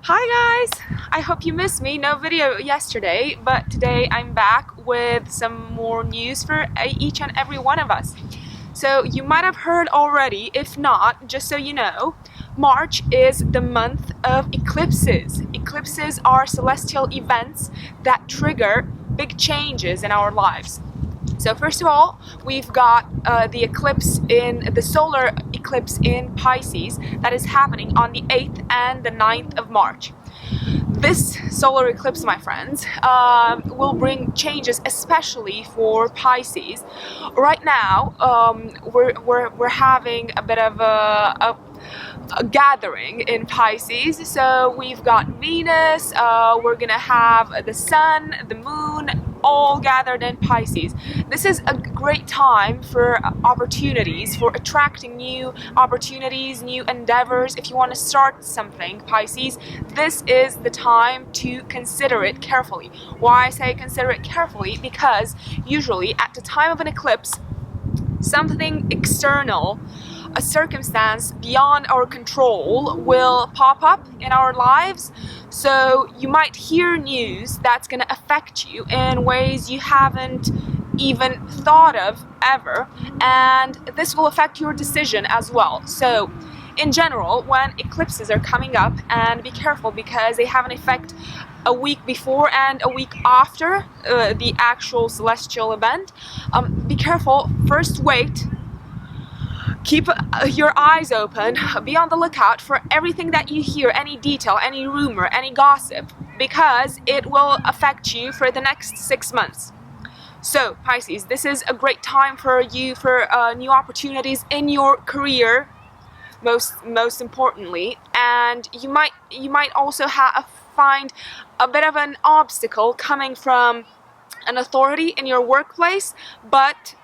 Hi guys! I hope you missed me. No video yesterday, but today I'm back with some more news for each and every one of us. So you might have heard already, if not, just so you know, March is the month of eclipses. Eclipses are celestial events that trigger big changes in our lives. So first of all, we've got the solar eclipse in Pisces that is happening on the 8th and the 9th of March. This solar eclipse, my friends, will bring changes, especially for Pisces. Right now, we're having a bit of a gathering in Pisces. So we've got Venus, we're gonna have the sun, the moon, all gathered in Pisces. This is a great time for opportunities, for attracting new opportunities, new endeavors. If you want to start something, Pisces, this is the time to consider it carefully. Why I say consider it carefully? Because usually at the time of an eclipse, something external, a circumstance beyond our control will pop up in our lives. So you might hear news that's going to affect you in ways you haven't even thought of ever, and this will affect your decision as well. So in general, when eclipses are coming up, and be careful because they have an effect a week before and a week after the actual celestial event, be careful. First, wait. Keep your eyes open, be on the lookout for everything that you hear, any detail, any rumor, any gossip, because it will affect you for the next 6 months. So Pisces, this is a great time for you for new opportunities in your career, most importantly, and you might also find a bit of an obstacle coming from an authority in your workplace, but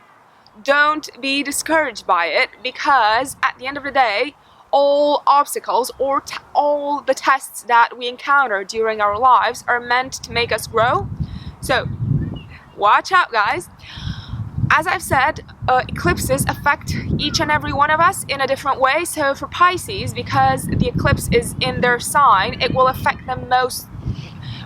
don't be discouraged by it, because at the end of the day, all obstacles or all the tests that we encounter during our lives are meant to make us grow. So watch out, guys. As I've said, eclipses affect each and every one of us in a different way. So for Pisces, because the eclipse is in their sign, it will affect them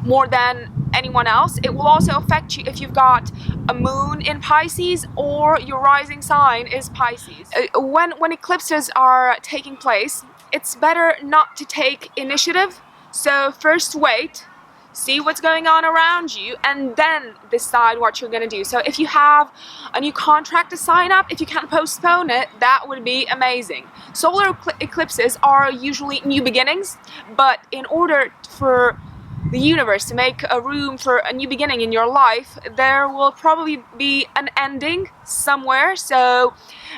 more than anyone else. It will also affect you if you've got a moon in Pisces or your rising sign is Pisces. When eclipses are taking place, it's better not to take initiative. So first wait, see what's going on around you, and then decide what you're gonna do. So if you have a new contract to sign up, if you can postpone it, that would be amazing. Solar eclipses are usually new beginnings, but in order for the universe to make a room for a new beginning in your life, there will probably be an ending somewhere. So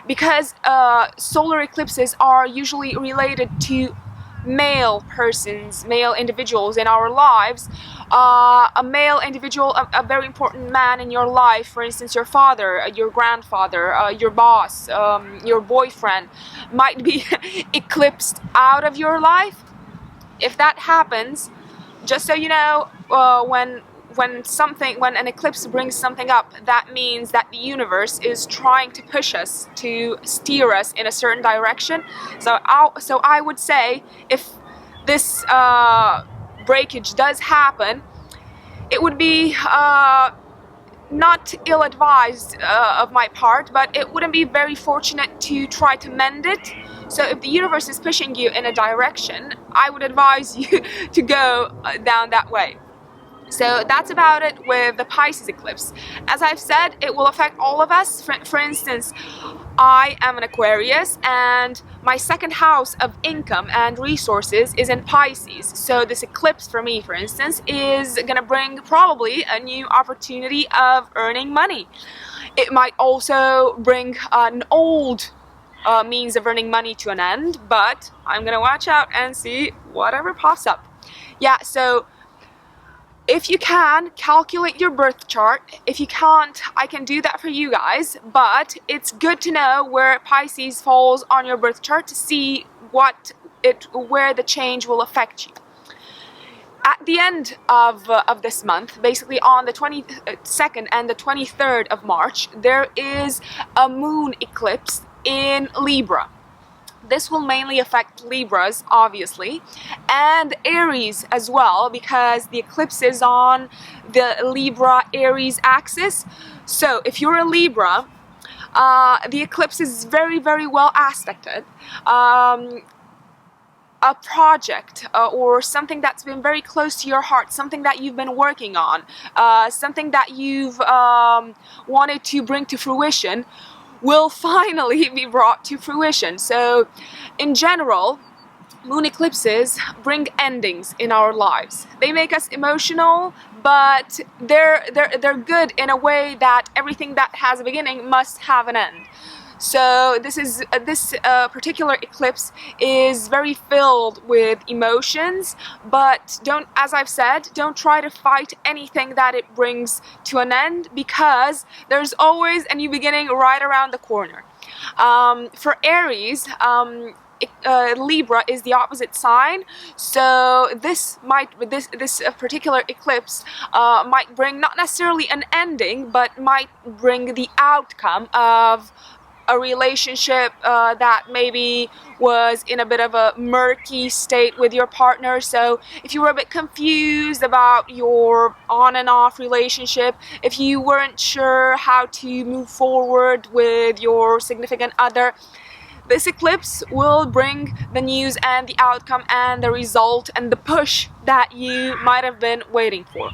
because solar eclipses are usually related to male individuals in our lives, a male individual, a very important man in your life, for instance your father, your grandfather, your boss, your boyfriend, might be eclipsed out of your life. If that happens, just so you know, when an eclipse brings something up, that means that the universe is trying to push us, to steer us in a certain direction. So I would say, if this breakage does happen, it would be not ill-advised of my part, but it wouldn't be very fortunate to try to mend it. So if the universe is pushing you in a direction, I would advise you to go down that way. So that's about it with the Pisces eclipse. As I've said, it will affect all of us. For instance, I am an Aquarius, and my second house of income and resources is in Pisces. So this eclipse for me, for instance, is gonna bring probably a new opportunity of earning money. It might also bring an old means of earning money to an end, but I'm gonna watch out and see whatever pops up. Yeah, so if you can, calculate your birth chart. If you can't, I can do that for you guys, but it's good to know where Pisces falls on your birth chart to see where the change will affect you. At the end of this month, basically on the 22nd and the 23rd of March, there is a moon eclipse in Libra. This will mainly affect Libras, obviously, and Aries as well, because the eclipse is on the Libra Aries axis. So if you're a Libra, the eclipse is very, very well aspected. A project or something that's been very close to your heart, something that you've been working on, something that you've wanted to bring to fruition, will finally be brought to fruition. So in general, moon eclipses bring endings in our lives. They make us emotional, but they're good in a way that everything that has a beginning must have an end. So this particular eclipse is very filled with emotions, but don't, as I've said, don't try to fight anything that it brings to an end, because there's always a new beginning right around the corner. For Aries, Libra is the opposite sign, so this particular eclipse might bring not necessarily an ending, but might bring the outcome of a relationship that maybe was in a bit of a murky state with your partner. So if you were a bit confused about your on and off relationship, if you weren't sure how to move forward with your significant other, this eclipse will bring the news and the outcome and the result and the push that you might have been waiting for.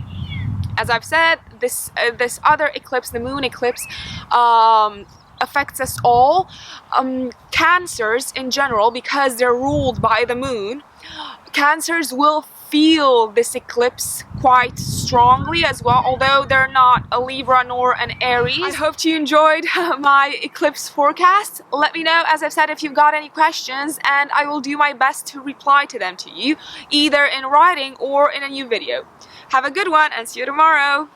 As I've said, this other eclipse, the moon eclipse, affects us all. Cancers in general, because they're ruled by the moon, Cancers will feel this eclipse quite strongly as well, although they're not a Libra nor an Aries. I hope you enjoyed my eclipse forecast. Let me know, as I've said, if you've got any questions, and I will do my best to reply to them to you, either in writing or in a new video. Have a good one, and see you tomorrow!